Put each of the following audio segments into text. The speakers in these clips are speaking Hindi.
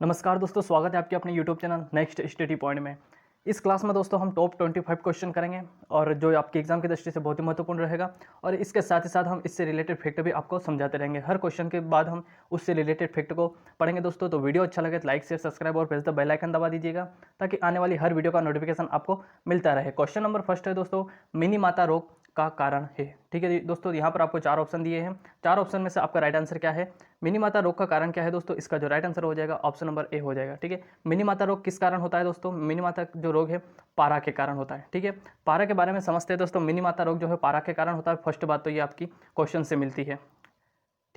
नमस्कार दोस्तों, स्वागत है आपके अपने YouTube channel next study point में। इस क्लास में दोस्तों हम टॉप 25 क्वेश्चन करेंगे और जो आपके एग्जाम की दृष्टि से बहुत ही महत्वपूर्ण रहेगा। और इसके साथ ही साथ हम इससे रिलेटेड फैक्ट भी आपको समझाते रहेंगे। हर क्वेश्चन के बाद हम उससे रिलेटेड फैक्ट को पढ़ेंगे दोस्तों। तो वीडियो अच्छा लगे तो लाइक शेयर सब्सक्राइब और प्रेस द बेल आइकन दबा दीजिएगा ताकि आने वाली हर वीडियो का नोटिफिकेशन आपको मिलता रहे। क्वेश्चन नंबर फर्स्ट है दोस्तों, मिनी माता रोग का कारण है। ठीक है दोस्तों, यहाँ पर आपको 4 ऑप्शन दिए हैं। 4 ऑप्शन में से आपका राइट आंसर क्या है? मिनी माता रोग का कारण क्या है दोस्तों? इसका जो राइट आंसर हो जाएगा ऑप्शन नंबर ए हो जाएगा। ठीक है, मिनी माता रोग किस कारण होता है दोस्तों? मिनी माता जो रोग है पारा के कारण होता है। ठीक है, पारा के बारे में समझते हैं दोस्तों। मिनी माता रोग जो है पारा के कारण होता है। फर्स्ट बात तो ये आपकी क्वेश्चन से मिलती है।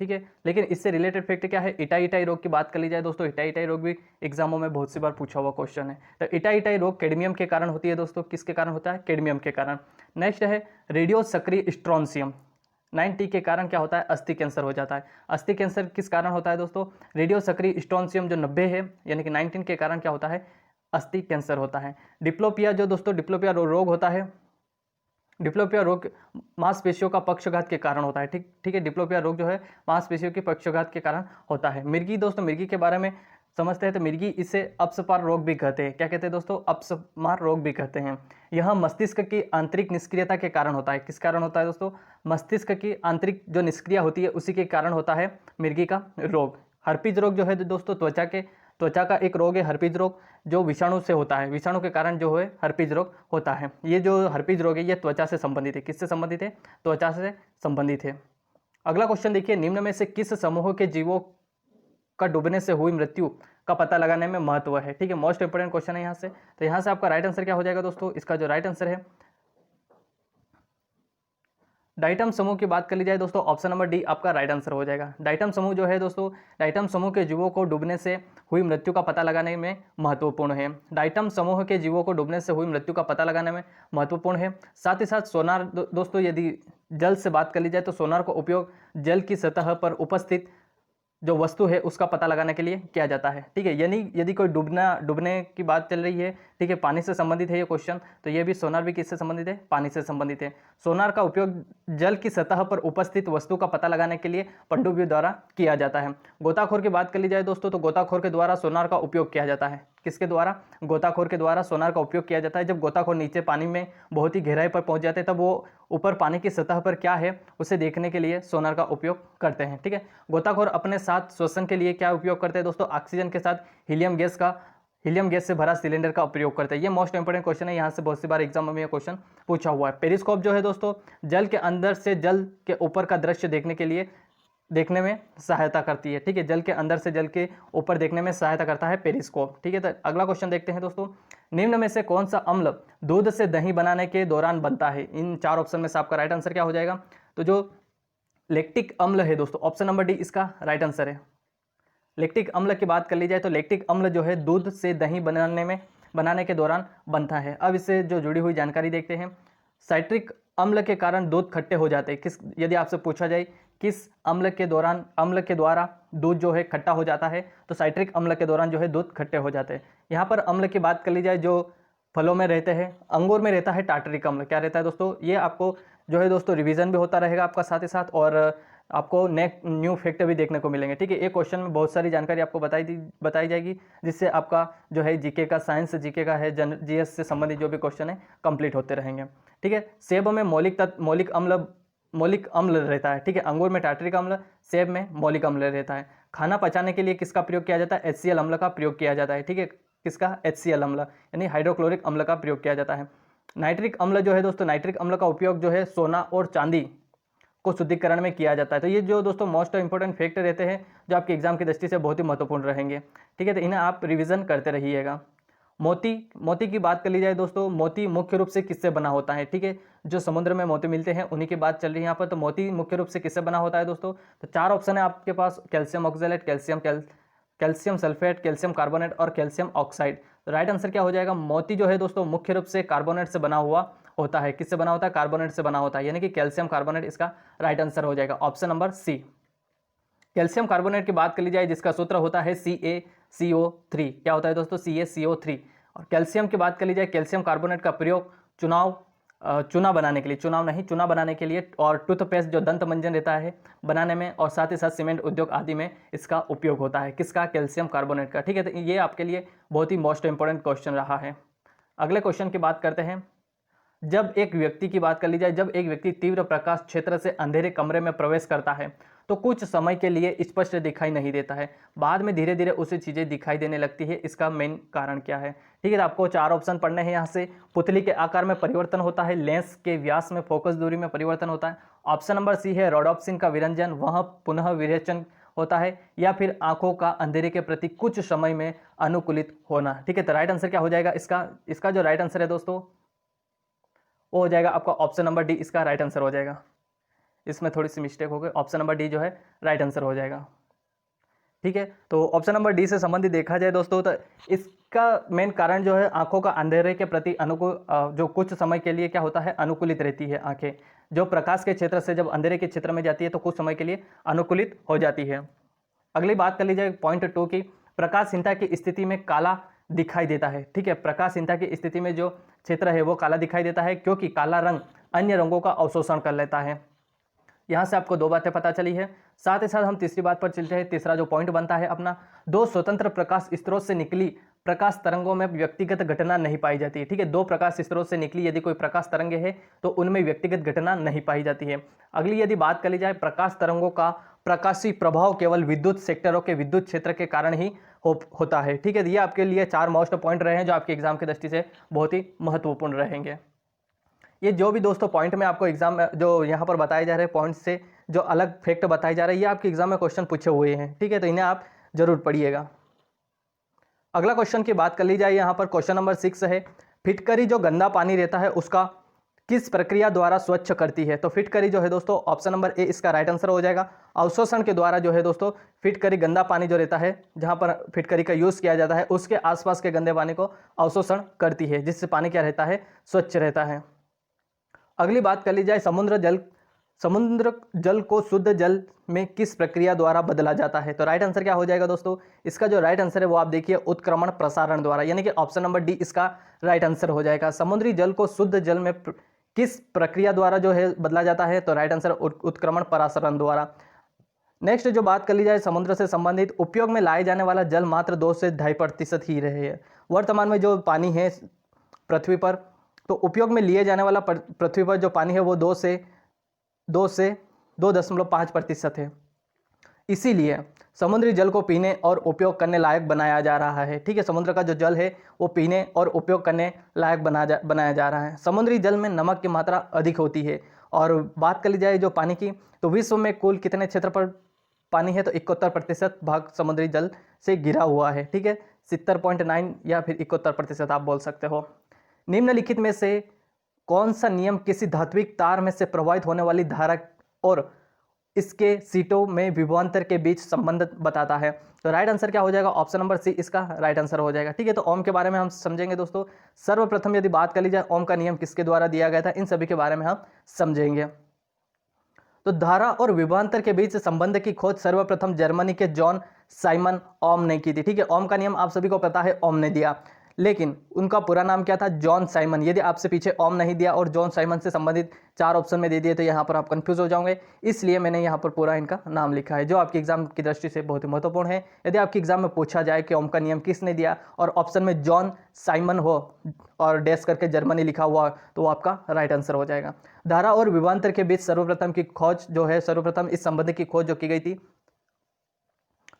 ठीक है, लेकिन इससे रिलेटेड फैक्ट क्या है? इटाई इटाई रोग की बात कर ली जाए दोस्तों, इटाई इटाई रोग भी एग्जामों में बहुत सी बार पूछा हुआ क्वेश्चन है। तो इटाई इटाई रोग कैडमियम के कारण होती है दोस्तों। किसके कारण होता है? कैडमियम के कारण। नेक्स्ट है रेडियो सक्रिय स्ट्रोंसियम 9T के कारण क्या होता है? अस्थि कैंसर हो जाता है। अस्थि कैंसर किस कारण होता है दोस्तों? रेडियो सक्रिय स्ट्रोंसियम जो 90 है यानी कि 19 के कारण क्या होता है? अस्थि कैंसर होता है। डिप्लोपिया जो दोस्तों डिप्लोपिया रोग होता है, डिप्लोपिया रोग मांसपेशियों का पक्षघात के कारण होता है। ठीक है, डिप्लोपिया रोग जो है मांसपेशियों के पक्षघात के कारण होता है। मिर्गी दोस्तों, मिर्गी के बारे में समझते हैं तो मिर्गी इसे अपस्मार रोग भी कहते हैं। क्या कहते हैं दोस्तों? अपस्मार रोग भी कहते हैं। यह मस्तिष्क की आंतरिक निष्क्रियता के कारण होता है। किस कारण होता है दोस्तों? मस्तिष्क की आंतरिक जो निष्क्रिया होती है उसी के कारण होता है मिर्गी का रोग। हर्पीज रोग जो है दोस्तों त्वचा का एक रोग है हर्पीज रोग, जो विषाणु से होता है। विषाणु के कारण जो है हर्पीज रोग होता है। ये जो हर्पीज रोग है ये त्वचा से संबंधित है। किससे संबंधित है? त्वचा से संबंधित है। अगला क्वेश्चन देखिए, निम्न में से किस समूह के जीवों का डूबने से हुई मृत्यु का पता लगाने में महत्व है? ठीक है, मोस्ट इंपोर्टेंट क्वेश्चन है यहाँ से। तो यहाँ से आपका राइट आंसर क्या हो जाएगा दोस्तों? इसका जो राइट आंसर है डाइटम समूह की बात कर ली जाए दोस्तों, ऑप्शन नंबर डी आपका राइट आंसर हो जाएगा। डाइटम समूह जो है दोस्तों, डाइटम समूह के जीवों को डूबने से हुई मृत्यु का पता लगाने में महत्वपूर्ण है। डाइटम समूह के जीवों को डूबने से हुई मृत्यु का पता लगाने में महत्वपूर्ण है। साथ ही साथ सोनार दोस्तों, यदि जल से बात कर ली जाए तो सोनार का उपयोग जल की सतह पर उपस्थित जो वस्तु है उसका पता लगाने के लिए किया जाता है। ठीक है, यानी यदि कोई डूबने की बात चल रही है, ठीक है, पानी से संबंधित है ये क्वेश्चन, तो ये भी सोनार भी किससे संबंधित है? पानी से संबंधित है। सोनार का उपयोग जल की सतह पर उपस्थित वस्तु का पता लगाने के लिए पनडुब्बियों द्वारा किया जाता है। गोताखोर की बात कर ली जाए दोस्तों, तो गोताखोर के द्वारा सोनार का उपयोग किया जाता है। किसके द्वारा? गोताखोर के द्वारा सोनार का उपयोग किया जाता है। जब गोताखोर नीचे पानी में बहुत ही गहराई पर पहुंच जाते हैं तब वो ऊपर पानी की सतह पर क्या है उसे देखने के लिए सोनार का उपयोग करते हैं। ठीक है, गोताखोर अपने साथ श्वसन के लिए क्या उपयोग करते हैं दोस्तों? ऑक्सीजन के साथ हीलियम गैस से भरा सिलेंडर का उपयोग करते हैं। ये मोस्ट इंपोर्टेंट क्वेश्चन है, यहाँ से बहुत सी बार एग्जाम में ये क्वेश्चन पूछा हुआ है। पेरिस्कोप जो है दोस्तों, जल के अंदर से जल के ऊपर का दृश्य देखने में सहायता करती है। ठीक है, जल के अंदर से जल के ऊपर देखने में सहायता करता है पेरिस्कोप। ठीक है, तो अगला क्वेश्चन देखते हैं दोस्तों, निम्न में से कौन सा अम्ल दूध से दही बनाने के दौरान बनता है? इन 4 ऑप्शन में से आपका राइट आंसर क्या हो जाएगा? तो जो लैक्टिक अम्ल है दोस्तों, ऑप्शन नंबर डी इसका राइट आंसर है। लैक्टिक अम्ल की बात कर ली जाए तो लैक्टिक अम्ल जो है दूध से दही बनाने के दौरान बनता है। अब इससे जो जुड़ी हुई जानकारी देखते हैं। साइट्रिक अम्ल के कारण दूध खट्टे हो जाते हैं। यदि आपसे पूछा जाए किस अम्ल के द्वारा दूध जो है खट्टा हो जाता है, तो साइट्रिक अम्ल के दौरान जो है दूध खट्टे हो जाते हैं। यहाँ पर अम्ल की बात कर ली जाए जो फलों में रहते हैं, अंगूर में रहता है टार्टरिक अम्ल। क्या रहता है दोस्तों? ये आपको जो है दोस्तों रिवीजन भी होता रहेगा आपका साथ ही साथ, और आपको न्यू फैक्ट भी देखने को मिलेंगे। ठीक है, एक क्वेश्चन में बहुत सारी जानकारी आपको बताई जाएगी, जिससे आपका जो है जीके का, साइंस जीके का है, जीएस से संबंधित जो भी क्वेश्चन है कंप्लीट होते रहेंगे। ठीक है, सेब में मौलिक अम्ल रहता है। ठीक है, अंगूर में टार्टरिक अम्ल, सेब में मौलिक अम्ल रहता है। खाना पचाने के लिए किसका प्रयोग किया जाता है? HCl अम्ल का प्रयोग किया जाता है। ठीक है, किसका? HCl अम्ल यानी हाइड्रोक्लोरिक अम्ल का प्रयोग किया जाता है। नाइट्रिक अम्ल जो है दोस्तों, नाइट्रिक अम्ल का उपयोग जो है सोना और चांदी को शुद्धिकरण में किया जाता है। तो ये जो दोस्तों मोस्ट इंपोर्टेंट फैक्ट रहते हैं जो आपके एग्जाम की दृष्टि से बहुत ही महत्वपूर्ण रहेंगे। ठीक है, तो इन्हें आप रिवीजन करते रहिएगा। मोती की बात कर ली जाए दोस्तों, मोती मुख्य रूप से किससे बना होता है? ठीक है, जो समुद्र में मोती मिलते हैं उन्हीं की बात चल रही है यहाँ पर। तो मोती मुख्य रूप से किससे बना होता है दोस्तों? तो 4 ऑप्शन है आपके पास, calcium oxalate, calcium sulphate, calcium carbonate और कैल्शियम ऑक्साइड। तो राइट आंसर क्या हो जाएगा? मोती जो है दोस्तों मुख्य रूप से कार्बोनेट से बना हुआ होता है। किससे बना होता है? कार्बोनेट से बना होता है, यानी कि कैल्शियम कार्बोनेट इसका राइट आंसर हो जाएगा, option number C. Calcium carbonate की बात कर ली जाए जिसका सूत्र होता है CaCO3। क्या होता है दोस्तों? CaCO3। और कैल्शियम की बात कर ली जाए, कैल्शियम कार्बोनेट का प्रयोग चूना बनाने के लिए, चुनाव नहीं, चूना बनाने के लिए, और टूथपेस्ट जो दंत मंजन रहता है बनाने में, और साथ ही साथ सीमेंट उद्योग आदि में इसका उपयोग होता है। किसका? कैल्शियम कार्बोनेट का। ठीक है, तो ये आपके लिए बहुत ही मोस्ट इंपॉर्टेंट क्वेश्चन रहा है। अगले क्वेश्चन की बात करते हैं। जब एक व्यक्ति की बात कर ली जाए, जब एक व्यक्ति तीव्र प्रकाश क्षेत्र से अंधेरे कमरे में प्रवेश करता है तो कुछ समय के लिए स्पष्ट दिखाई नहीं देता है, बाद में धीरे धीरे उसे चीजें दिखाई देने लगती है। इसका मेन कारण क्या है? ठीक है, तो आपको 4 ऑप्शन पढ़ने हैं यहाँ से। पुतली के आकार में परिवर्तन होता है, लेंस के व्यास में, फोकस दूरी में परिवर्तन होता है। ऑप्शन नंबर सी है रोडोप्सिन का विरंजन, वह पुनः विरेचन होता है, या फिर आंखों का अंधेरे के प्रति कुछ समय में अनुकूलित होना। ठीक है, तो राइट आंसर क्या हो जाएगा इसका जो राइट आंसर है दोस्तों वो हो जाएगा आपका ऑप्शन नंबर डी, इसका राइट आंसर हो जाएगा। इसमें थोड़ी सी मिस्टेक हो गई, ऑप्शन नंबर डी जो है राइट आंसर हो जाएगा। ठीक है, तो ऑप्शन नंबर डी से संबंधित देखा जाए दोस्तों तो इसका मेन कारण जो है आंखों का अंधेरे के प्रति अनुकूल, जो कुछ समय के लिए क्या होता है, अनुकूलित रहती है आंखें। जो प्रकाश के क्षेत्र से जब अंधेरे के क्षेत्र में जाती है तो कुछ समय के लिए अनुकूलित हो जाती है। अगली बात कर लीजिए पॉइंट 2 की, प्रकाशहीनता की स्थिति में काला दिखाई देता है। ठीक है, प्रकाशहीनता की स्थिति में जो क्षेत्र है वो काला दिखाई देता है क्योंकि काला रंग अन्य रंगों का अवशोषण कर लेता है। यहाँ से आपको 2 बातें पता चली है। साथ ही साथ हम तीसरी बात पर चलते हैं। तीसरा जो पॉइंट बनता है अपना, 2 स्वतंत्र प्रकाश स्रोत से निकली प्रकाश तरंगों में व्यक्तिगत घटना नहीं पाई जाती है। ठीक है, 2 प्रकाश स्रोत से निकली यदि कोई प्रकाश तरंगे है तो उनमें व्यक्तिगत घटना नहीं पाई जाती है। अगली यदि बात कर ली जाए, प्रकाश तरंगों का प्रकाशी प्रभाव केवल विद्युत सेक्टरों के विद्युत क्षेत्र के कारण ही होता है। ठीक है, ये आपके लिए 4 मोस्ट पॉइंट रहे हैं जो आपके एग्जाम की दृष्टि से बहुत ही महत्वपूर्ण रहेंगे। ये जो भी दोस्तों पॉइंट में आपको एग्जाम में जो यहाँ पर बताए जा रहे हैं पॉइंट से जो अलग फैक्ट बताए जा रहे हैं, ये आपके एग्जाम में क्वेश्चन पूछे हुए हैं। ठीक है, तो इन्हें आप जरूर पढ़िएगा। अगला क्वेश्चन की बात कर ली जाए, यहाँ पर क्वेश्चन नंबर 6 है, फिटकरी जो गंदा पानी रहता है उसका किस प्रक्रिया द्वारा स्वच्छ करती है? तो फिटकरी जो है दोस्तों ऑप्शन नंबर ए इसका राइट आंसर हो जाएगा। अवशोषण के द्वारा जो है दोस्तों फिटकरी गंदा पानी जो रहता है जहां पर फिटकरी का यूज किया जाता है उसके आसपास के गंदे पानी को अवशोषण करती है, जिससे पानी क्या रहता है, स्वच्छ रहता है। अगली बात कर ली जाए, समुद्र जल को शुद्ध जल में किस प्रक्रिया द्वारा बदला जाता है? तो राइट आंसर क्या हो जाएगा दोस्तों? इसका जो राइट आंसर है वो आप देखिए उत्क्रमण प्रसारण द्वारा, यानी कि ऑप्शन नंबर डी इसका राइट आंसर हो जाएगा। समुद्री जल को शुद्ध जल में किस प्रक्रिया द्वारा जो है बदला जाता है? तो राइट आंसर उत्क्रमण प्रसारण द्वारा। नेक्स्ट जो बात कर ली जाए समुद्र से संबंधित, उपयोग में लाए जाने वाला जल मात्र 2 से 2.5% ही रहे हैं। वर्तमान में जो पानी है पृथ्वी पर, तो उपयोग में लिए जाने वाला पृथ्वी पर जो पानी है वो 2 से 2.5% है। इसीलिए समुद्री जल को पीने और उपयोग करने लायक बनाया जा रहा है। ठीक है, समुद्र का जो जल है वो पीने और उपयोग करने लायक बनाया जा रहा है। समुद्री जल में नमक की मात्रा अधिक होती है। और बात कर ली जाए जो पानी की, तो विश्व में कुल कितने क्षेत्र पर पानी है? तो 71% भाग समुद्री जल से घिरा हुआ है। ठीक है, 70.9 या फिर 71% आप बोल सकते हो। निम्नलिखित में से कौन सा नियम किसी धात्विक तार में से प्रवाहित होने वाली धारा और इसके सीटों में विभवांतर के बीच संबंध बताता है? तो राइट आंसर क्या हो जाएगा? ऑप्शन नंबर सी इसका राइट आंसर हो जाएगा। ठीक है, तो ओम के बारे में हम समझेंगे दोस्तों। सर्वप्रथम यदि बात कर ली जाए ओम का नियम किसके द्वारा दिया गया था, इन सभी के बारे में हम समझेंगे। तो धारा और विभवांतर के बीच संबंध की खोज सर्वप्रथम जर्मनी के जॉन साइमन ओम ने की थी। ठीक है, ओम का नियम आप सभी को पता है ओम ने दिया, लेकिन उनका पूरा नाम क्या था? John Simon. यदि आपसे पीछे ओम नहीं दिया और जॉन साइमन से संबंधित 4 ऑप्शन में दे दिए तो यहाँ पर आप कंफ्यूज हो जाओगे, इसलिए मैंने यहाँ पर पूरा इनका नाम लिखा है, जो आपकी एग्जाम की दृष्टि से बहुत ही महत्वपूर्ण है। यदि आपके एग्जाम में पूछा जाए कि ओम का नियम किसने दिया और ऑप्शन में जॉन साइमन हो और डैश करके जर्मनी लिखा हुआ तो वो आपका राइट आंसर हो जाएगा। धारा और विभवांतर के बीच सर्वप्रथम की खोज जो है, सर्वप्रथम इस संबंध की खोज जो की गई थी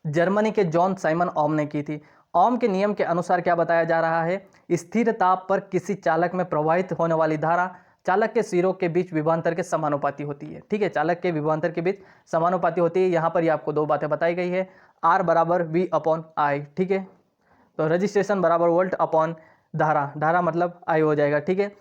जर्मनी के जॉन साइमन ओम ने की थी। ओम के नियम के अनुसार क्या बताया जा रहा है? स्थिर ताप पर किसी चालक में प्रवाहित होने वाली धारा चालक के सिरों के बीच विभवांतर के समानुपाती होती है। ठीक है, चालक के विभवांतर के बीच समानुपाती होती है। यहाँ पर ये आपको 2 बातें बताई गई है, R बराबर V/I। ठीक है, तो रजिस्ट्रेशन बराबर वोल्ट अपॉन धारा, धारा मतलब I हो जाएगा। ठीक है,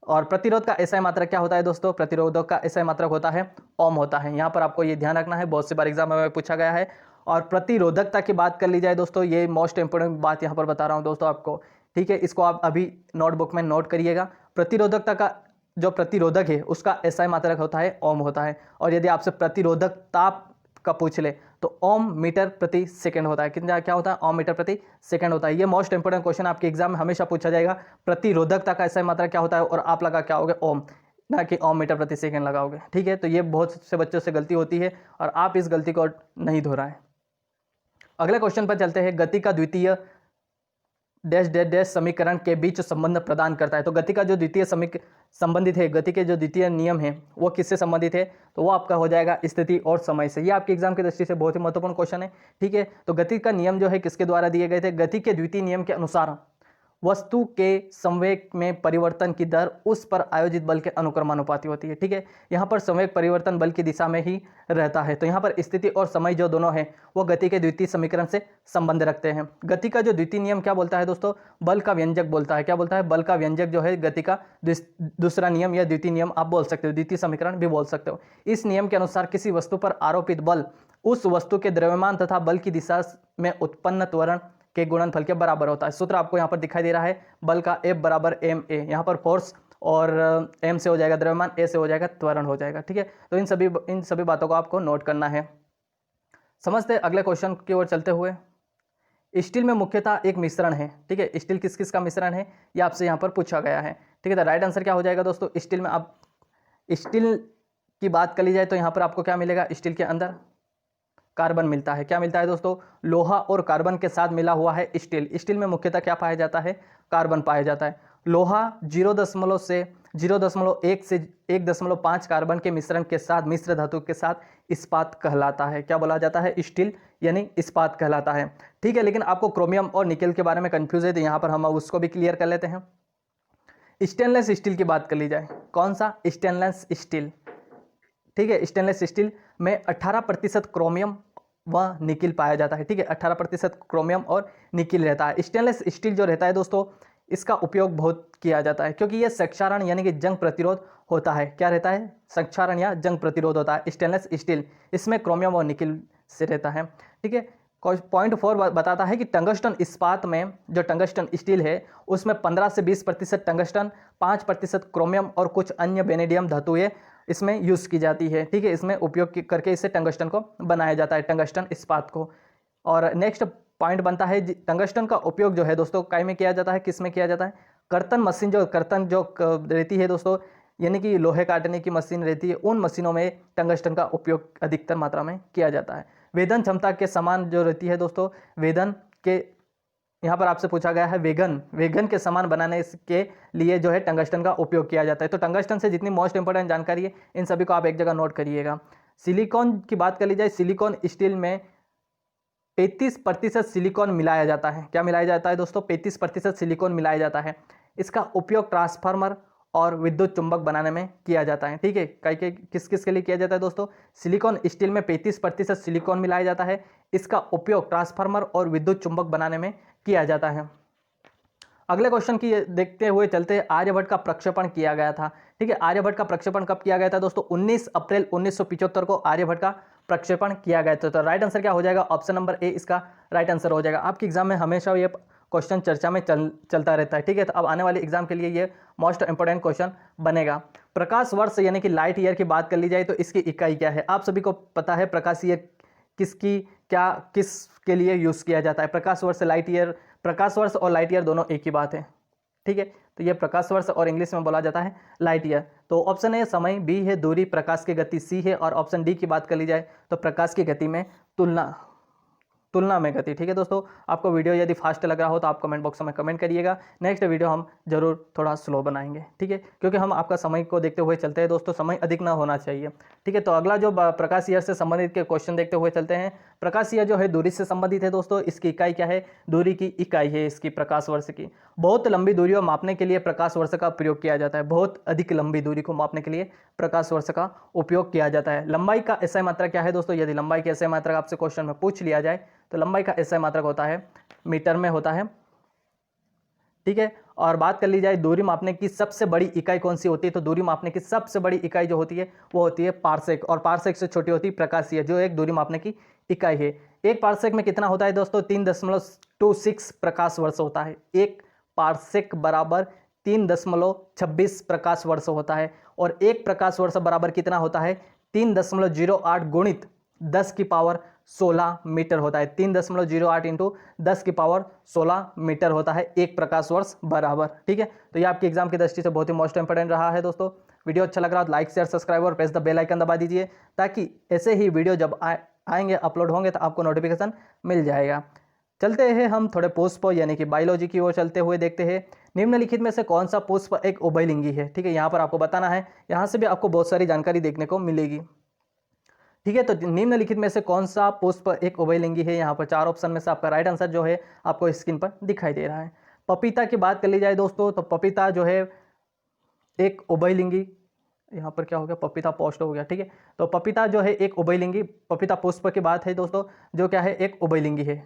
और प्रतिरोध का एसआई मात्रक क्या होता है दोस्तों? प्रतिरोधक का एसआई मात्रक होता है ओम होता है। यहाँ पर आपको ये ध्यान रखना है, बहुत से बार एग्जाम में पूछा गया है। और प्रतिरोधकता की बात कर ली जाए दोस्तों, ये मोस्ट इंपोर्टेंट बात यहाँ पर बता रहा हूँ दोस्तों आपको। ठीक है, इसको आप अभी नोटबुक में नोट करिएगा। प्रतिरोधकता का जो प्रतिरोधक है उसका एसआई मात्रक होता है ओम होता है। और यदि आपसे प्रतिरोधक ताप का पूछ ले तो ओम मीटर प्रति सेकंड होता है। कितना क्या होता है? ओम मीटर प्रति सेकंड होता है। ये मोस्ट इंपोर्टेंट क्वेश्चन आपके एग्जाम में हमेशा पूछा जाएगा। प्रतिरोधकता का SI मात्रा क्या होता है और आप लगा क्या होगे? ओम, ना कि ओम मीटर प्रति सेकंड लगाओगे। ठीक है, तो ये बहुत से बच्चों से गलती होती है और आप इस गलती को नहीं दोहराएं। अगले क्वेश्चन पर चलते हैं। गति का द्वितीय डैश डैश डैश समीकरण के बीच संबंध प्रदान करता है। तो गति का जो द्वितीय संबंधित है, गति के जो द्वितीय नियम है वो किससे संबंधित है? तो वो आपका हो जाएगा स्थिति और समय से। ये आपके एग्जाम की दृष्टि से बहुत ही महत्वपूर्ण क्वेश्चन है। ठीक है, तो गति का नियम जो है किसके द्वारा दिए गए थे? गति के द्वितीय नियम के अनुसार वस्तु के संवेग में परिवर्तन की दर उस पर आयोजित बल के अनुक्रमानुपाती होती है। ठीक है, यहाँ पर संवेग परिवर्तन बल की दिशा में ही रहता है। तो यहाँ पर स्थिति और समय जो दोनों है वो गति के द्वितीय समीकरण से संबंध रखते हैं। गति का जो द्वितीय नियम क्या बोलता है दोस्तों? बल का व्यंजक बोलता है। क्या बोलता है? बल का व्यंजक जो है गति का दूसरा नियम या द्वितीय नियम आप बोल सकते हो, द्वितीय समीकरण भी बोल सकते हो। इस नियम के अनुसार किसी वस्तु पर आरोपित बल उस वस्तु के द्रव्यमान तथा बल की दिशा में उत्पन्न त्वरण के गुणनफल के बराबर होता है। सूत्र आपको यहाँ पर दिखाई दे रहा है, बल का F बराबर ma। यहाँ पर फोर्स और m से हो जाएगा द्रव्यमान, a से हो जाएगा त्वरण हो जाएगा। ठीक है, तो इन सभी बातों को आपको नोट करना है। समझते हैं अगले क्वेश्चन की ओर चलते हुए। स्टील में मुख्यतः एक मिश्रण है। ठीक है, स्टील किस किस का मिश्रण है ये आपसे यहाँ पर पूछा गया है। ठीक है, तो राइट आंसर क्या हो जाएगा दोस्तों? स्टील में आप स्टील की बात कर ली जाए तो यहाँ पर आपको क्या मिलेगा? स्टील के अंदर कार्बन मिलता है। क्या मिलता है दोस्तों? लोहा और कार्बन के साथ मिला हुआ है स्टील। स्टील में मुख्यतः क्या पाया जाता है? कार्बन पाया जाता है। लोहा 0.1 से 1.5 कार्बन के मिश्रण के साथ, मिश्र धातु के साथ इस्पात कहलाता है। क्या बोला जाता है? स्टील यानी इस्पात कहलाता है। ठीक है, लेकिन आपको क्रोमियम और निकेल के बारे में कंफ्यूज है तो यहाँ पर हम उसको भी क्लियर कर लेते हैं। स्टेनलेस स्टील की बात कर ली जाए, कौन सा? Stainless steel. ठीक है, स्टेनलेस स्टील में 18% क्रोमियम व निकिल पाया जाता है। ठीक है, 18% क्रोमियम और निकिल रहता है। स्टेनलेस स्टील जो रहता है दोस्तों, इसका उपयोग बहुत किया जाता है क्योंकि यह संक्षारण यानी कि जंग प्रतिरोध होता है। क्या रहता है? संक्षारण या जंग प्रतिरोध होता है स्टेनलेस स्टील। इसमें क्रोमियम और निकिल से रहता है। ठीक है, पॉइंट 4 बताता है कि टंगस्टन इस्पात में जो टंगस्टन स्टील है उसमें 15 से 20% टंगस्टन, 5% क्रोमियम और कुछ अन्य वेनेडियम धातुएं इसमें यूज़ की जाती है। ठीक है, इसमें उपयोग करके इसे टंगस्टन को बनाया जाता है, टंगस्टन इस्पात को। और नेक्स्ट पॉइंट बनता है टंगस्टन का उपयोग जो है दोस्तों काय में किया जाता है? किस में किया जाता है? कर्तन मशीन जो रहती है दोस्तों, यानी कि लोहे काटने की मशीन रहती है, उन मशीनों में टंगस्टन का उपयोग अधिकतर मात्रा में किया जाता है। वेधन क्षमता के समान जो रहती है दोस्तों, वेधन के यहाँ पर आपसे पूछा गया है वेगन के समान बनाने के लिए जो है टंगस्टन का उपयोग किया जाता है। तो टंगस्टन से जितनी मोस्ट इंपोर्टेंट जानकारी है इन सभी को आप एक जगह नोट करिएगा। सिलिकॉन की बात कर ली जाए, सिलिकॉन स्टील में 35% सिलिकॉन मिलाया जाता है। क्या मिलाया जाता है दोस्तों? 35% सिलिकॉन मिलाया जाता है। इसका उपयोग ट्रांसफार्मर और विद्युत चुंबक बनाने में किया जाता है। ठीक है, किस किस के लिए किया जाता है दोस्तों? सिलिकॉन स्टील में 35% सिलिकॉन मिलाया जाता है। इसका उपयोग ट्रांसफार्मर और विद्युत चुंबक बनाने में किया जाता है। अगले क्वेश्चन की देखते हुए चलते हैं। आर्यभट्ट का प्रक्षेपण किया गया था। ठीक है, आर्यभट्ट का प्रक्षेपण कब किया गया था दोस्तों? 19 अप्रैल 1975 को आर्यभट्ट का प्रक्षेपण किया गया था। तो राइट आंसर क्या हो जाएगा? ऑप्शन नंबर ए इसका राइट आंसर हो जाएगा। आपके एग्जाम में हमेशा ये क्वेश्चन चर्चा में चलता रहता है। ठीक है, तो अब आने वाले एग्जाम के लिए ये मोस्ट इंपोर्टेंट क्वेश्चन बनेगा। प्रकाश वर्ष यानी कि लाइट ईयर की बात कर ली जाए तो इसकी इकाई क्या है? आप सभी को पता है प्रकाश ईयर किसके लिए यूज किया जाता है? प्रकाश वर्ष, लाइट ईयर, प्रकाश वर्ष और लाइट ईयर दोनों एक ही बात है। ठीक है, तो ये प्रकाश वर्ष और इंग्लिश में बोला जाता है लाइट ईयर। तो ऑप्शन ए समय, बी है दूरी, प्रकाश की गति सी है, और ऑप्शन डी की बात कर ली जाए तो प्रकाश की गति में तुलना में गति। ठीक है दोस्तों, आपको वीडियो यदि फास्ट लग रहा हो तो आप कमेंट बॉक्स में कमेंट करिएगा। नेक्स्ट वीडियो हम जरूर थोड़ा स्लो बनाएंगे। ठीक है, क्योंकि हम आपका समय को देखते हुए चलते हैं दोस्तों, समय अधिक ना होना चाहिए। ठीक है, तो अगला जो प्रकाश ईयर से संबंधित के क्वेश्चन देखते हुए चलते हैं। प्रकाश ईयर जो है दूरी से संबंधित है दोस्तों। इसकी इकाई क्या है? दूरी की इकाई है इसकी प्रकाश वर्ष की। बहुत लंबी दूरियों मापने के लिए प्रकाश वर्ष का प्रयोग किया जाता है। बहुत अधिक लंबी दूरी को मापने के लिए प्रकाश वर्ष का उपयोग किया जाता है। लंबाई का SI मात्रा क्या है दोस्तों? यदि लंबाई की SI मात्रा आपसे क्वेश्चन में पूछ लिया जाए तो लंबाई का SI मात्रक होता है मीटर में होता है। ठीक है, और बात कर ली जाए दूरी मापने की सबसे बड़ी इकाई कौन सी होती है? तो दूरी मापने की सबसे बड़ी इकाई जो होती है वो होती है पारसेक, और पारसेक से छोटी होती है प्रकाशीय, जो एक दूरी मापने की इकाई है। एक पारसेक में कितना होता है दोस्तों? 3.26 प्रकाश वर्ष होता है। एक पारसेक बराबर 3.26 प्रकाश वर्ष होता है, और एक प्रकाश वर्ष बराबर कितना होता है? 3.08 गुणित 10 की पावर 16 मीटर होता है। 3.08 इंटू 10⁻16 मीटर होता है 1 प्रकाश वर्ष बराबर। ठीक है, तो ये आपके एग्जाम की दृष्टि से बहुत ही मोस्ट इंपोर्टेंट रहा है दोस्तों। वीडियो अच्छा लग रहा हो तो लाइक शेयर सब्सक्राइब और प्रेस द बेल आइकन दबा दीजिए, ताकि ऐसे ही वीडियो जब आएंगे अपलोड होंगे तो आपको नोटिफिकेशन मिल जाएगा। चलते हैं हम थोड़े पुष्प यानी कि बायोलॉजी की ओर चलते हुए देखते हैं निम्नलिखित में से कौन सा पुष्प एक उभयलिंगी है। ठीक है, यहाँ पर आपको बताना है, यहाँ से भी आपको बहुत सारी जानकारी देखने को मिलेगी। ठीक है, तो निम्नलिखित में से कौन सा पुष्प एक उभयलिंगी है। यहाँ पर 4 ऑप्शन में से आपका राइट आंसर जो है आपको स्क्रीन पर दिखाई दे रहा है। पपीता की बात कर ली जाए दोस्तों, तो पपीता जो है एक उभयलिंगी, यहाँ पर क्या हो गया, पपीता पोस्ट हो गया। ठीक है, तो पपीता जो है एक उभयलिंगी, पपीता पुष्प की बात है दोस्तों, जो क्या है एक उभयलिंगी है।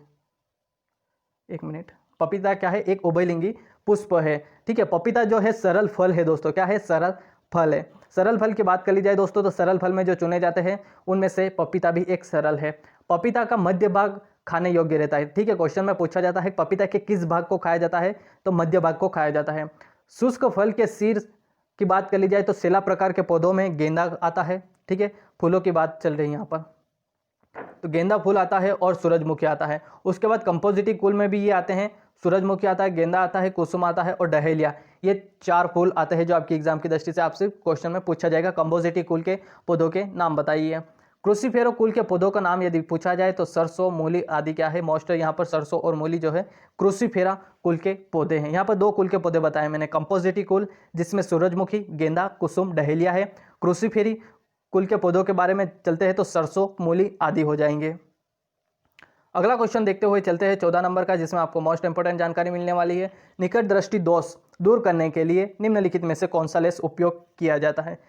एक मिनट, पपीता क्या है एक उभयलिंगी पुष्प है। ठीक है, पपीता जो है सरल फल है दोस्तों, क्या है सरल फल है। सरल फल की बात कर ली जाए दोस्तों, तो सरल फल में जो चुने जाते हैं उनमें से पपीता भी एक सरल है। पपीता का मध्य भाग खाने योग्य रहता है। ठीक है, क्वेश्चन में पूछा जाता है पपीता के किस भाग को खाया जाता है, तो मध्य भाग को खाया जाता है। शुष्क फल के शीर्ष की बात कर ली जाए तो शिला प्रकार के पौधों में गेंदा आता है। ठीक है, फूलों की बात चल रही है यहाँ पर, तो गेंदा फूल आता है और सूरजमुखी आता है। उसके बाद कंपोजिटी कुल में भी ये आते हैं, सूरजमुखी आता है, गेंदा आता है, कुसुम आता है और डहेलिया। ये 4 फूल आते हैं जो आपकी एग्जाम की दृष्टि से आपसे क्वेश्चन में पूछा जाएगा। कंपोजिटी कुल के पौधों के नाम बताइए। क्रूसीफेरा कुल के पौधों का नाम यदि पूछा जाए तो सरसों, मूली आदि क्या है मोस्ट, यहाँ पर सरसों और मूली जो है क्रूसीफेरा कुल के पौधे हैं। यहाँ पर 2 कुल के पौधे बताए मैंने, कंपोजिटी कुल जिसमें सूरजमुखी, गेंदा, कुसुम, डहेलिया है। क्रूसीफेरी कुल के पौधों के बारे में चलते हैं तो सरसों, मूली आदि हो जाएंगे। अगला क्वेश्चन देखते हुए चलते हैं 14 नंबर का, जिसमें आपको मोस्ट इंपोर्टेंट जानकारी मिलने वाली है। निकट दृष्टि दोष दूर करने के लिए निम्नलिखित में से कौन सा लेंस उपयोग किया जाता है।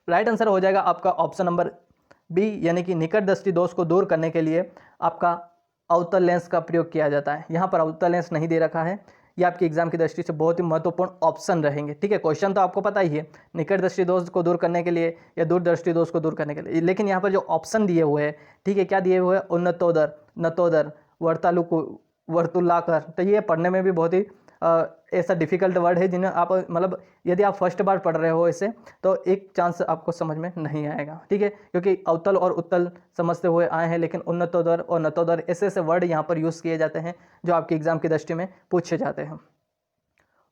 राइट आंसर हो जाएगा आपका ऑप्शन नंबर बी, यानी कि निकट दृष्टि दोष को दूर करने के लिए आपका अवतल लेंस का प्रयोग किया जाता है। यहाँ पर अवतल लेंस नहीं दे रखा है, ये आपकी एग्जाम की दृष्टि से बहुत ही महत्वपूर्ण ऑप्शन रहेंगे। ठीक है, क्वेश्चन तो आपको पता ही है निकट दृष्टि दोष को दूर करने के लिए या दूर दृष्टि दोष को दूर करने के लिए, लेकिन यहाँ पर जो ऑप्शन दिए हुए हैं, ठीक है, क्या दिए हुए हैं, उन्नतोदर, नतोदर, वर्तुलाकर। तो ये पढ़ने में भी बहुत ही ऐसा डिफिकल्ट वर्ड है जिन्हें आप मतलब यदि आप फर्स्ट बार पढ़ रहे हो इसे तो एक चांस आपको समझ में नहीं आएगा। ठीक है, क्योंकि अवतल और उत्तल समझते हुए आए हैं, लेकिन उन्नतोदर और नतोदर ऐसे ऐसे वर्ड यहाँ पर यूज़ किए जाते हैं जो आपके एग्जाम की दृष्टि में पूछे जाते हैं।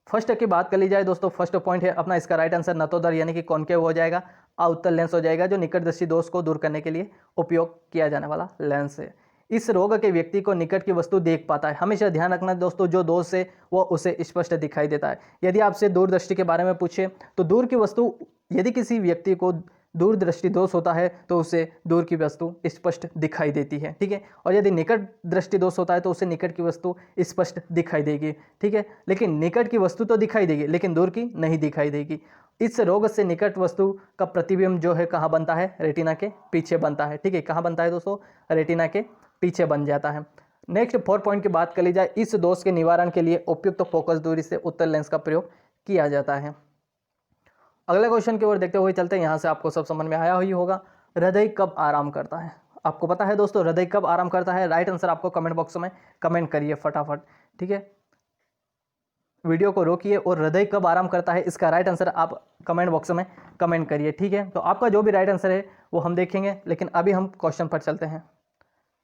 फर्स्ट की बात कर ली जाए दोस्तों, फर्स्ट पॉइंट है अपना, इसका राइट आंसर नतोदर यानी कि कॉनकेव हो जाएगा, अवतल लेंस हो जाएगा, जो निकट दृष्टि दोष को दूर करने के लिए उपयोग किया जाने वाला लेंस है। इस रोग के व्यक्ति को निकट की वस्तु देख पाता है। हमेशा ध्यान रखना दोस्तों, जो दोष है वो उसे स्पष्ट दिखाई देता है। यदि आपसे दूरदृष्टि के बारे में पूछे तो दूर की वस्तु, यदि किसी व्यक्ति को दूरदृष्टि दोष होता है तो उसे दूर की वस्तु स्पष्ट दिखाई देती है। ठीक है, और यदि निकट दृष्टि दोष होता है तो उसे निकट की वस्तु स्पष्ट दिखाई देगी। ठीक है, लेकिन निकट की वस्तु तो दिखाई देगी लेकिन दूर की नहीं दिखाई देगी। इस रोग से निकट वस्तु का प्रतिबिंब जो है कहाँ बनता है, रेटिना के पीछे बनता है। ठीक है, कहाँ बनता है दोस्तों, रेटिना के पीछे बन जाता है। नेक्स्ट 4 पॉइंट की बात कर ली जाए, इस दोष के निवारण के लिए उपयुक्त फोकस दूरी से उत्तल लेंस का प्रयोग किया जाता है। अगले क्वेश्चन की ओर देखते हुए चलते हैं। यहाँ से आपको सब समझ में आया ही होगा, हृदय कब आराम करता है। आपको पता है दोस्तों हृदय कब आराम करता है। राइट आंसर आपको कमेंट बॉक्स में कमेंट करिए फटाफट। ठीक है, वीडियो को रोकिए और हृदय कब आराम करता है इसका राइट आंसर आप कमेंट बॉक्स में कमेंट करिए। ठीक है, तो आपका जो भी राइट आंसर है वो हम देखेंगे, लेकिन अभी हम क्वेश्चन पर चलते हैं।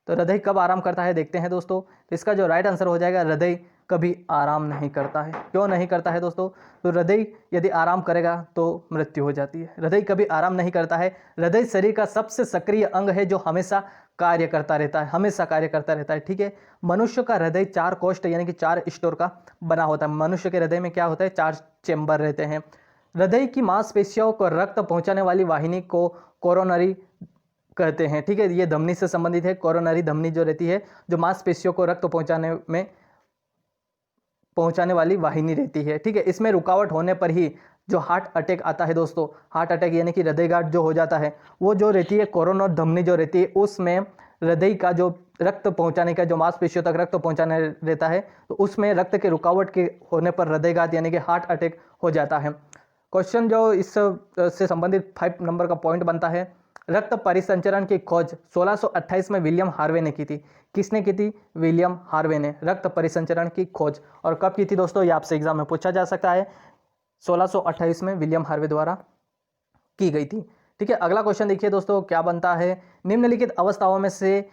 तो हृदय कब आराम करता है देखते हैं दोस्तों। तो इसका जो राइट आंसर हो जाएगा, हृदय कभी आराम नहीं करता है। क्यों नहीं करता है दोस्तों, तो हृदय यदि आराम करेगा तो मृत्यु हो जाती है। हृदय कभी आराम नहीं करता है। हृदय शरीर का सबसे सक्रिय अंग है जो हमेशा कार्य करता रहता है, हमेशा कार्य करता रहता है। ठीक है, मनुष्य का हृदय 4 कोष्ठ यानी कि 4 स्टोर का बना होता है। मनुष्य के हृदय में क्या होता है, 4 चेंबर रहते हैं। हृदय की मांसपेशियों को रक्त पहुंचाने वाली वाहिनी को कोरोनरी कहते हैं। ठीक है, ये धमनी से संबंधित है। कोरोनरी धमनी जो रहती है, जो मांसपेशियों को रक्त पहुंचाने वाली वाहिनी रहती है। ठीक है, इसमें रुकावट होने पर ही जो हार्ट अटैक आता है दोस्तों, हार्ट अटैक यानी कि हृदयघात जो हो जाता है, वो जो रहती है कोरोनरी धमनी जो रहती है, उसमें हृदय का जो रक्त पहुंचाने का, जो मांसपेशियों तक रक्त पहुंचाने रहता है, तो उसमें रक्त के रुकावट के होने पर हृदयघात यानी कि हार्ट अटैक हो जाता है। क्वेश्चन जो इस से संबंधित 5 नंबर का पॉइंट बनता है, रक्त परिसंचरण की खोज 1628 में विलियम हार्वे ने की थी। किसने की थी, विलियम हार्वे ने रक्त परिसंचरण की खोज। और कब की थी दोस्तों, ये आपसे एग्जाम में पूछा जा सकता है। 1628 में विलियम हार्वे द्वारा की गई थी। ठीक है, अगला क्वेश्चन देखिए दोस्तों क्या बनता है, निम्नलिखित अवस्थाओं में से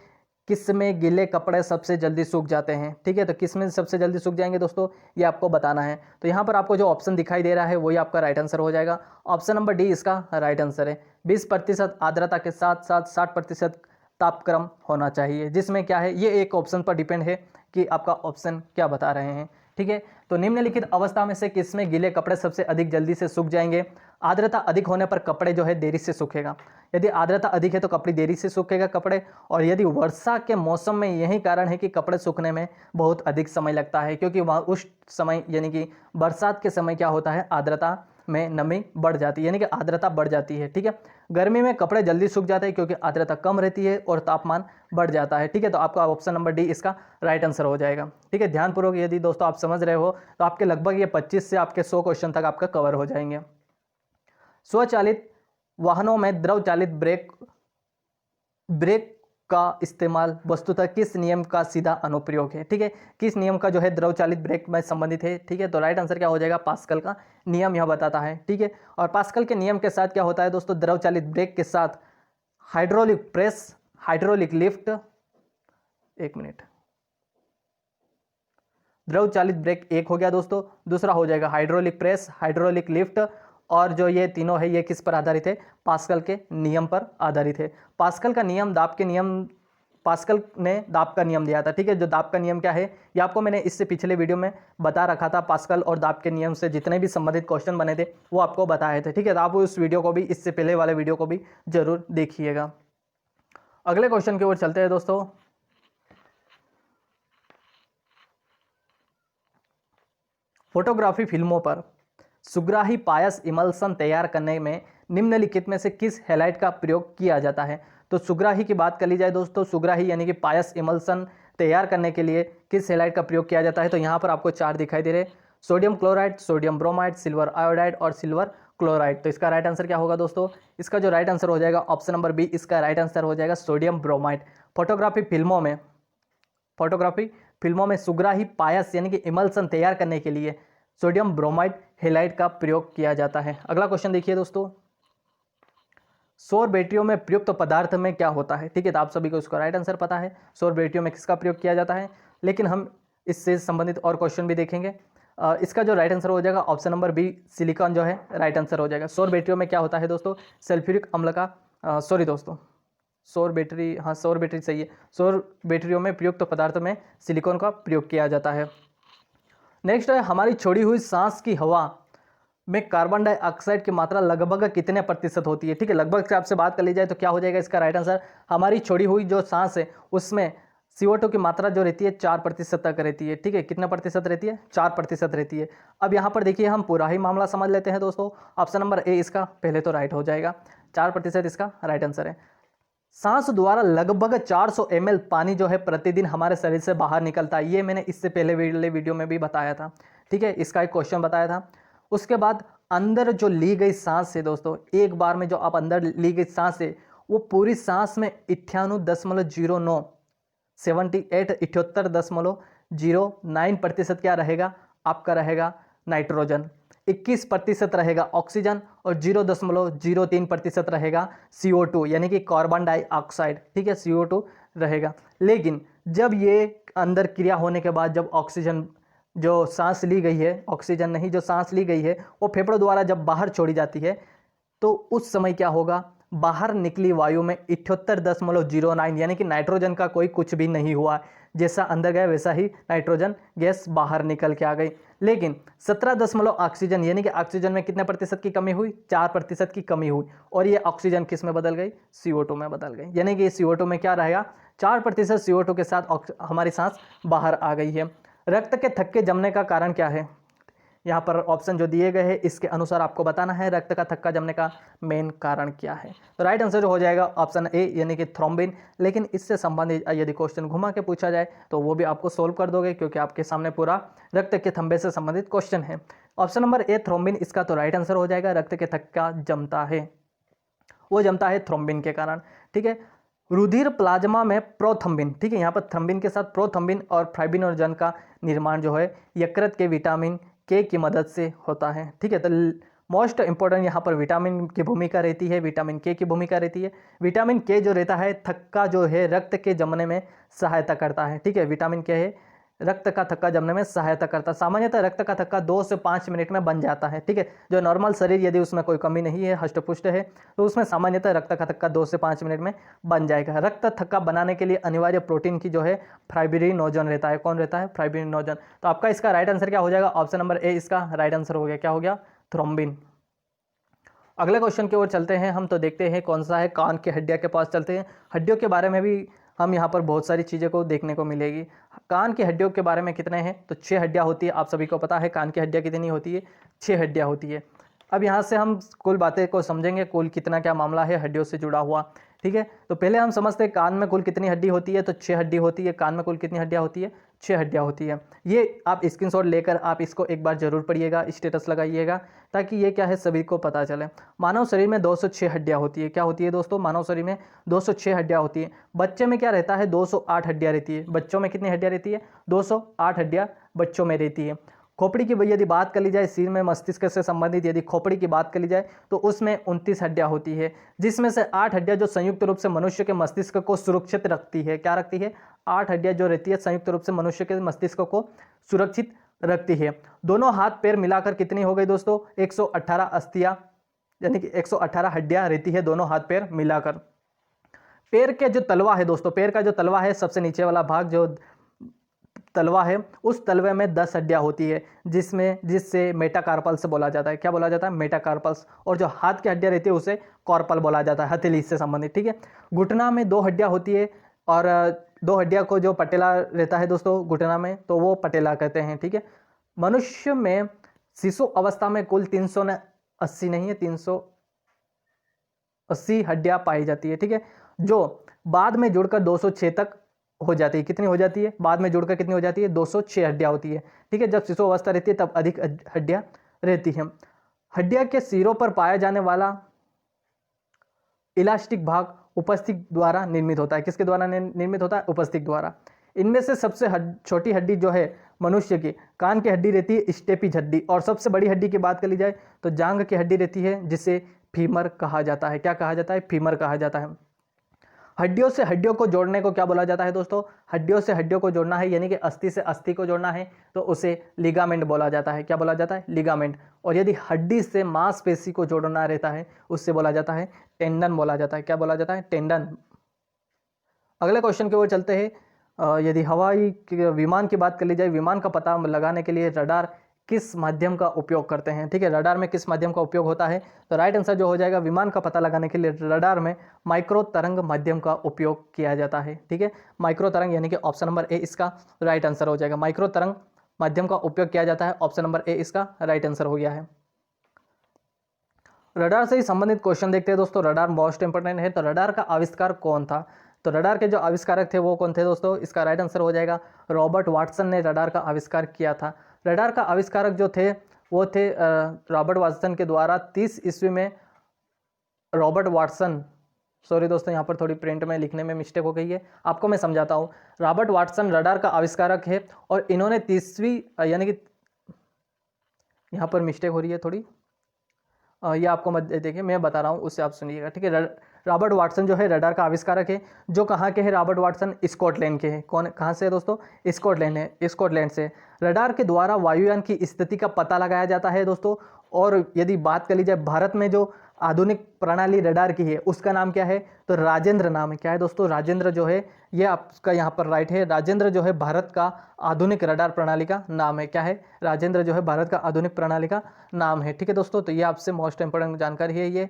किस में गीले कपड़े सबसे जल्दी सूख जाते हैं। ठीक है, तो किस में सबसे जल्दी सूख जाएंगे दोस्तों, ये आपको बताना है। तो यहाँ पर आपको जो ऑप्शन दिखाई दे रहा है वही आपका राइट आंसर हो जाएगा। ऑप्शन नंबर डी इसका राइट आंसर है। 20% आर्द्रता के साथ साथ 60% तापक्रम होना चाहिए, जिसमें क्या है, ये एक ऑप्शन पर डिपेंड है कि आपका ऑप्शन क्या बता रहे हैं। ठीक है, तो निम्नलिखित अवस्था में से किसमें गीले कपड़े सबसे अधिक जल्दी से सूख जाएंगे। आर्द्रता अधिक होने पर कपड़े जो है देरी से सूखेगा। यदि आर्द्रता अधिक है तो कपड़े देरी से सूखेगा कपड़े। और यदि वर्षा के मौसम में यही कारण है कि कपड़े सूखने में बहुत अधिक समय लगता है, क्योंकि वहाँ उस समय यानी कि बरसात के समय क्या होता है, आर्द्रता में नमी बढ़ जाती है, यानी कि आर्द्रता बढ़ जाती है। ठीक है, गर्मी में कपड़े जल्दी सूख जाते हैं क्योंकि आर्द्रता कम रहती है और तापमान बढ़ जाता है। ठीक है, तो आपका ऑप्शन नंबर डी इसका राइट आंसर हो जाएगा। ठीक है, ध्यानपूर्वक यदि दोस्तों आप समझ रहे हो तो आपके लगभग ये 25 से आपके 100 क्वेश्चन तक आपका कवर हो जाएंगे। स्वचालित वाहनों में द्रव चालित ब्रेक का इस्तेमाल वस्तुतः किस नियम का सीधा अनुप्रयोग है। ठीक है, किस नियम का जो है द्रव चालित ब्रेक में संबंधित है। ठीक है, तो राइट आंसर क्या हो जाएगा, पास्कल का नियम यह बताता है। ठीक है, और पास्कल के नियम के साथ क्या होता है दोस्तों, द्रव चालित ब्रेक के साथ हाइड्रोलिक प्रेस, हाइड्रोलिक लिफ्ट, एक मिनट, द्रव चालित ब्रेक एक हो गया दोस्तों, दूसरा हो जाएगा हाइड्रोलिक प्रेस, हाइड्रोलिक लिफ्ट, और जो ये तीनों है ये किस पर आधारित है, पास्कल के नियम पर आधारित है। पास्कल का नियम दाब के नियम, पास्कल ने दाब का नियम दिया था। ठीक है, जो दाब का नियम क्या है ये आपको मैंने इससे पिछले वीडियो में बता रखा था। पास्कल और दाब के नियम से जितने भी संबंधित क्वेश्चन बने थे वो आपको बताए थे। ठीक है, तो आप उस वीडियो को भी, इससे पहले वाले वीडियो को भी जरूर देखिएगा। अगले क्वेश्चन की ओर चलते हैं दोस्तों। फोटोग्राफी फिल्मों पर सुग्राही पायस इमल्सन तैयार करने में निम्नलिखित में से किस हैलाइड का प्रयोग किया जाता है। तो सुग्राही की बात कर ली जाए दोस्तों, सुग्राही यानी कि पायस इमल्सन तैयार करने के लिए किस हैलाइड का प्रयोग किया जाता है। तो यहाँ पर आपको 4 दिखाई दे रहे, sodium chloride, sodium bromide, silver iodide और सिल्वर क्लोराइड। तो इसका राइट आंसर क्या होगा दोस्तों, इसका जो राइट आंसर हो जाएगा ऑप्शन नंबर बी, इसका राइट आंसर हो जाएगा सोडियम ब्रोमाइड। फोटोग्राफी फिल्मों में सुग्राही पायस यानी कि इमल्सन तैयार करने के लिए सोडियम ब्रोमाइड हैलाइड का प्रयोग किया जाता है। अगला क्वेश्चन देखिए दोस्तों, सौर बैटरियों में प्रयुक्त पदार्थ में क्या होता है। ठीक है, तो आप सभी को इसका राइट आंसर पता है, सौर बैटरियों में किसका प्रयोग किया जाता है, लेकिन हम इससे संबंधित और क्वेश्चन भी देखेंगे। इसका जो राइट आंसर हो जाएगा ऑप्शन नंबर बी, सिलिकॉन जो है राइट आंसर हो जाएगा। सौर बैटरियों में क्या होता है दोस्तों, सल्फ्यूरिक अम्ल का सॉरी दोस्तों, सौर बैटरी, हाँ सौर बैटरी सही है, सौर बैटरियों में प्रयुक्त पदार्थ में सिलिकॉन का प्रयोग किया जाता है। नेक्स्ट है, हमारी छोड़ी हुई सांस की हवा में कार्बन डाइऑक्साइड की मात्रा लगभग कितने प्रतिशत होती है। ठीक है, लगभग से आपसे बात कर ली जाए तो क्या हो जाएगा इसका राइट आंसर, हमारी छोड़ी हुई जो सांस है उसमें CO2 की मात्रा जो रहती है 4% तक रहती है। ठीक है, कितना प्रतिशत रहती है, 4% रहती है। अब यहाँ पर देखिए हम पूरा ही मामला समझ लेते हैं दोस्तों। ऑप्शन नंबर ए इसका पहले तो राइट हो जाएगा, 4% इसका राइट आंसर है। सांस द्वारा लगभग 400 ml पानी जो है प्रतिदिन हमारे शरीर से बाहर निकलता है, ये मैंने इससे पहले वीडियो में भी बताया था। ठीक है, इसका एक क्वेश्चन बताया था। उसके बाद अंदर जो ली गई सांस है दोस्तों, एक बार में जो आप अंदर ली गई सांस है वो पूरी सांस में 98.09 78.09% क्या रहेगा, आपका रहेगा नाइट्रोजन, 21% रहेगा ऑक्सीजन और 0.03% रहेगा CO2 यानी कि कार्बन डाइऑक्साइड। ठीक है, CO2 रहेगा। लेकिन जब ये अंदर क्रिया होने के बाद जब ऑक्सीजन जो सांस ली गई है, ऑक्सीजन नहीं जो सांस ली गई है वो फेफड़ों द्वारा जब बाहर छोड़ी जाती है तो उस समय क्या होगा, बाहर निकली वायु में 78.09 यानी कि नाइट्रोजन का कोई कुछ भी नहीं हुआ, जैसा अंदर गया वैसा ही नाइट्रोजन गैस बाहर निकल के आ गई। लेकिन 17 ऑक्सीजन यानी कि ऑक्सीजन में कितने प्रतिशत की कमी हुई, 4% की कमी हुई, और ये ऑक्सीजन किस में बदल गई, CO2 में बदल गई। यानी कि CO2 में क्या रहेगा, 4% CO2 के साथ हमारी सांस बाहर आ गई है। रक्त के थक्के जमने का कारण क्या है, यहाँ पर ऑप्शन जो दिए गए हैं इसके अनुसार आपको बताना है रक्त का थक्का जमने का मेन कारण क्या है। तो राइट आंसर जो हो जाएगा ऑप्शन ए यानी कि थ्रोम्बिन। लेकिन इससे संबंधित यदि क्वेश्चन घुमा के पूछा जाए तो वो भी आपको सोल्व कर दोगे, क्योंकि आपके सामने पूरा रक्त के थंबे से संबंधित क्वेश्चन है। ऑप्शन नंबर ए थ्रोम्बिन इसका तो राइट आंसर हो जाएगा। रक्त के थक्का जमता है, वो जमता है थ्रोम्बिन के कारण। ठीक है, रुधिर प्लाज्मा में प्रोथम्बिन, ठीक है, यहाँ पर थ्रोम्बिन के साथ प्रोथम्बिन और फाइब्रिनोजन का निर्माण जो है यकृत के विटामिन के की मदद से होता है। ठीक है, तो मोस्ट इंपॉर्टेंट यहाँ पर विटामिन की भूमिका रहती है, विटामिन के की भूमिका रहती है। विटामिन के जो रहता है थक्का जो है रक्त के जमने में सहायता करता है, ठीक है। विटामिन के है रक्त का थक्का जमने में सहायता करता है। सामान्यतः रक्त का थक्का 2 से 5 मिनट में बन जाता है, ठीक है। जो नॉर्मल शरीर यदि उसमें कोई कमी नहीं है, हष्टपुष्ट है, तो उसमें सामान्यतः रक्त का थक्का 2 से 5 मिनट में बन जाएगा। रक्त थक्का बनाने के लिए अनिवार्य प्रोटीन की जो है फाइब्रिनोजन रहता है। कौन रहता है? फाइब्रिनोजन। तो आपका इसका राइट आंसर क्या हो जाएगा? ऑप्शन नंबर ए इसका राइट आंसर हो गया। क्या हो गया? थ्रोम्बिन। अगले क्वेश्चन की ओर चलते हैं हम, तो देखते हैं कौन सा है। कान की हड्डियां के पास चलते हैं। हड्डियों के बारे में भी हम यहाँ पर बहुत सारी चीज़ें को देखने को मिलेगी। कान की हड्डियों के बारे में कितने हैं? तो 6 हड्डियाँ होती है। आप सभी को पता है कान की हड्डियाँ कितनी होती है? 6 हड्डियाँ होती है। अब यहाँ से हम कुल बातें को समझेंगे, कुल कितना क्या मामला है हड्डियों से जुड़ा हुआ, ठीक है। तो पहले हम समझते हैं कान में कुल कितनी हड्डी होती है। तो 6 हड्डी होती है। कान में कुल कितनी हड्डियाँ होती है? 6 हड्डियाँ होती है। ये आप स्क्रीनशॉट लेकर आप इसको एक बार जरूर पढ़िएगा, स्टेटस लगाइएगा, ताकि ये क्या है सभी को पता चले। मानव शरीर में 206 हड्डियाँ होती है। क्या होती है दोस्तों? मानव शरीर में 206 हड्डियाँ होती है। बच्चे में क्या रहता है? 208 हड्डियाँ रहती है। बच्चों में कितनी हड्डियाँ रहती है? 208 हड्डियाँ बच्चों में रहती है। खोपड़ी की यदि बात कर ली जाए, सिर में मस्तिष्क से संबंधित यदि खोपड़ी की बात कर ली जाए, तो उसमें 29 हड्डियां होती है, जिसमें से 8 हड्डियां जो संयुक्त रूप से मनुष्य के मस्तिष्क को सुरक्षित रखती है। क्या रखती है? 8 हड्डियां जो रहती है संयुक्त रूप से मनुष्य के मस्तिष्क को सुरक्षित रखती है। दोनों हाथ पैर मिलाकर कितनी हो गई दोस्तों? 118 अस्थियां, यानी कि 118 हड्डियां रहती है दोनों हाथ पैर मिलाकर। पैर के जो तलवा है दोस्तों, पैर का जो तलवा है, सबसे नीचे वाला भाग जो तलवा है, उस तलवे में 10 हड्डियां होती है, जिससे मेटाकार्पल्स बोला जाता है। क्या बोला जाता है? मेटाकार्पल्स। और जो हाथ की हड्डियां रहती है उसे कॉर्पल बोला जाता है, हथेली से संबंधित, ठीक है। घुटना में 2 हड्डियां होती है, और 2 हड्डियां को जो पटेला रहता है दोस्तों घुटना में, तो वो पटेला कहते हैं, ठीक है। मनुष्य में शिशु अवस्था में कुल 380 नहीं है, 380 हड्डियां पाई जाती है, ठीक है, जो बाद में जुड़कर 206 तक हो जाती है। कितनी हो जाती है? बाद में जुड़कर कितनी हो जाती है? 206 हड्डियां होती है, ठीक है। जब शिशु अवस्था रहती है तब अधिक हड्डियां रहती हैं। हड्डियां के सिरों पर पाया जाने वाला इलास्टिक भाग उपस्थिक द्वारा निर्मित होता है। किसके द्वारा निर्मित होता है? उपस्थिक द्वारा। इनमें से सबसे छोटी हड्डी जो है मनुष्य की कान की हड्डी रहती है स्टेपिज हड्डी, और सबसे बड़ी हड्डी की बात कर ली जाए तो जांघ की हड्डी रहती है, जिसे फीमर कहा जाता है। क्या कहा जाता है? फीमर कहा जाता है। हड्डियों से हड्डियों को जोड़ने को क्या बोला जाता है दोस्तों? हड्डियों से हड्डियों को जोड़ना है, यानी कि अस्थि से अस्थि को जोड़ना है, तो उसे लिगामेंट बोला जाता है। क्या बोला जाता है? लिगामेंट। और यदि हड्डी से मांसपेशी को जोड़ना रहता है, उससे बोला जाता है टेंडन बोला जाता है। क्या बोला जाता है? टेंडन। अगले क्वेश्चन की ओर चलते हैं। यदि हवाई विमान की बात कर ली जाए, विमान का पता लगाने के लिए रडार किस माध्यम का उपयोग करते हैं? ठीक है, रडार में किस माध्यम का उपयोग होता है? तो राइट आंसर जो हो जाएगा, विमान का पता लगाने के लिए रडार में माइक्रो तरंग माध्यम का उपयोग किया जाता है। ठीक है, माइक्रो तरंग, यानी कि ऑप्शन नंबर ए इसका राइट आंसर हो जाएगा। माइक्रो तरंग माध्यम का उपयोग किया जाता है, ऑप्शन नंबर ए इसका राइट आंसर हो गया है। रडार से ही संबंधित क्वेश्चन देखते हैं दोस्तों। रडार मोस्ट इंपोर्टेंट है। तो रडार का आविष्कार कौन था? तो रडार के जो आविष्कारक थे वो कौन थे दोस्तों? इसका राइट आंसर हो जाएगा रॉबर्ट वाटसन ने रडार का आविष्कार किया था। रडार का आविष्कारक जो थे वो थे रॉबर्ट वाटसन के द्वारा 30 ईस्वी में रॉबर्ट वाटसन, सॉरी दोस्तों यहाँ पर थोड़ी प्रिंट में लिखने में मिस्टेक हो गई है, आपको मैं समझाता हूँ। रॉबर्ट वाटसन रडार का आविष्कारक है और इन्होंने 30वीं यानी कि यहाँ पर मिस्टेक हो रही है थोड़ी, ये आपको मत देखिए, मैं बता रहा हूँ उससे आप सुनिएगा। ठीक है, रॉबर्ट वाटसन जो है रडार का आविष्कारक है। जो कहाँ के हैं रॉबर्ट वाटसन? स्कॉटलैंड के हैं। कौन कहाँ से है दोस्तों? स्कॉटलैंड है, स्कॉटलैंड से। रडार के द्वारा वायुयान की स्थिति का पता लगाया जाता है दोस्तों। और यदि बात कर ली जाए भारत में जो आधुनिक प्रणाली रडार की है उसका नाम क्या है? तो राजेंद्र नाम है। क्या है दोस्तों? राजेंद्र जो है, ये आपका यहाँ पर राइट है। राजेंद्र जो है भारत का आधुनिक रडार प्रणाली का नाम है। क्या है? राजेंद्र जो है भारत का आधुनिक प्रणाली का नाम है। ठीक है दोस्तों, तो ये आपसे मोस्ट इंपोर्टेंट जानकारी है ये।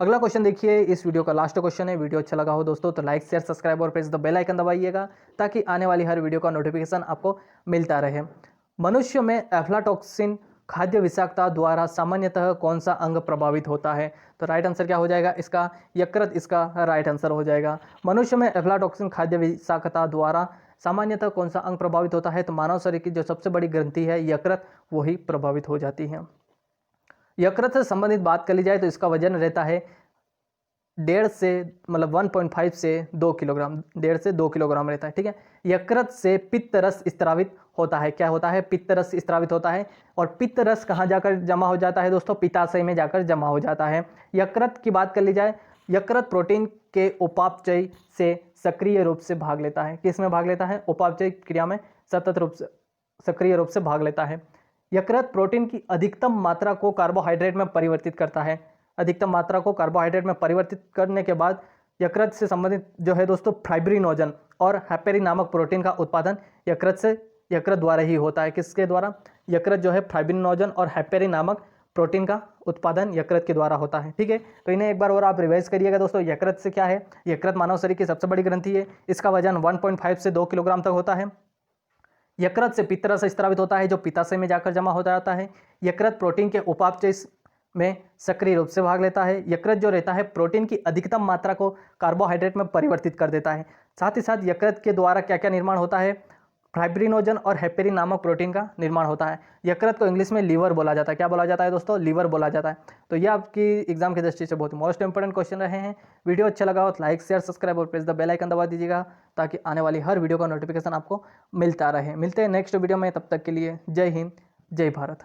अगला क्वेश्चन देखिए, इस वीडियो का लास्ट क्वेश्चन है। वीडियो अच्छा लगा हो दोस्तों तो लाइक शेयर सब्सक्राइब और प्रेस द बेल आइकन दबाइएगा, ताकि आने वाली हर वीडियो का नोटिफिकेशन आपको मिलता रहे। मनुष्य में एफ्लाटॉक्सिन खाद्य विषाक्तता द्वारा सामान्यतः कौन सा अंग प्रभावित होता है? तो राइट आंसर क्या हो जाएगा इसका? यकृत इसका राइट आंसर हो जाएगा। मनुष्य में एफ्लाटॉक्सिन खाद्य विषाक्तता द्वारा सामान्यतः कौन सा अंग प्रभावित होता है? तो मानव शरीर की जो सबसे बड़ी ग्रंथि है यकृत, वही प्रभावित हो जाती है। यकृत से संबंधित बात कर ली जाए तो इसका वजन रहता है डेढ़ से मतलब 1.5 से 2 किलोग्राम, 1.5 से 2 किलोग्राम रहता है, ठीक है। यकृत से पित्त रस स्त्रावित होता है, क्या होता है, पित्त रस स्त्रावित होता है। और पित्त रस कहाँ जाकर जमा हो जाता है दोस्तों, पित्ताशय में जाकर जमा हो जाता है। यकृत की बात कर ली जाए, यकृत प्रोटीन के उपापचय से सक्रिय रूप से भाग लेता है, किस में भाग लेता है, उपापचय क्रिया में सतत रूप से सक्रिय रूप से भाग लेता है। यकृत प्रोटीन की अधिकतम मात्रा को कार्बोहाइड्रेट में परिवर्तित करता है, अधिकतम मात्रा को कार्बोहाइड्रेट में परिवर्तित करने के बाद यकृत से संबंधित जो है दोस्तों फाइब्रिनोजन और हेपेरिन नामक प्रोटीन का उत्पादन यकृत द्वारा ही होता है। किसके द्वारा, यकृत जो है फाइब्रिनोजन और हेपेरिन नामक प्रोटीन का उत्पादन यकृत के द्वारा होता है, ठीक है। तो इन्हें एक बार और आप रिवाइज करिएगा दोस्तों। यकृत से क्या है, यकृत मानव शरीर की सबसे बड़ी ग्रंथि है, इसका वजन 1.5 से 2 किलोग्राम तक होता है। यकृत से पित्त रस स्त्रावित होता है जो पित्ताशय में जाकर जमा हो जाता है। यकृत प्रोटीन के उपापचय में सक्रिय रूप से भाग लेता है। यकृत जो रहता है प्रोटीन की अधिकतम मात्रा को कार्बोहाइड्रेट में परिवर्तित कर देता है। साथ ही साथ यकृत के द्वारा क्या क्या निर्माण होता है, फाइब्रिनोजन और हेपेरिन नामक प्रोटीन का निर्माण होता है। यकृत को इंग्लिश में लीवर बोला जाता है, क्या बोला जाता है दोस्तों, लीवर बोला जाता है। तो ये आपकी एग्जाम की दृष्टि से बहुत ही मोस्ट इंपोर्टेंट क्वेश्चन रहे हैं। वीडियो अच्छा लगा हो तो लाइक शेयर सब्सक्राइब और प्रेस द बेल आइकन दबा दीजिएगा ताकि आने वाली हर वीडियो का नोटिफिकेशन आपको मिलता रहे। मिलते हैं नेक्स्ट वीडियो में, तब तक के लिए जय हिंद जय भारत।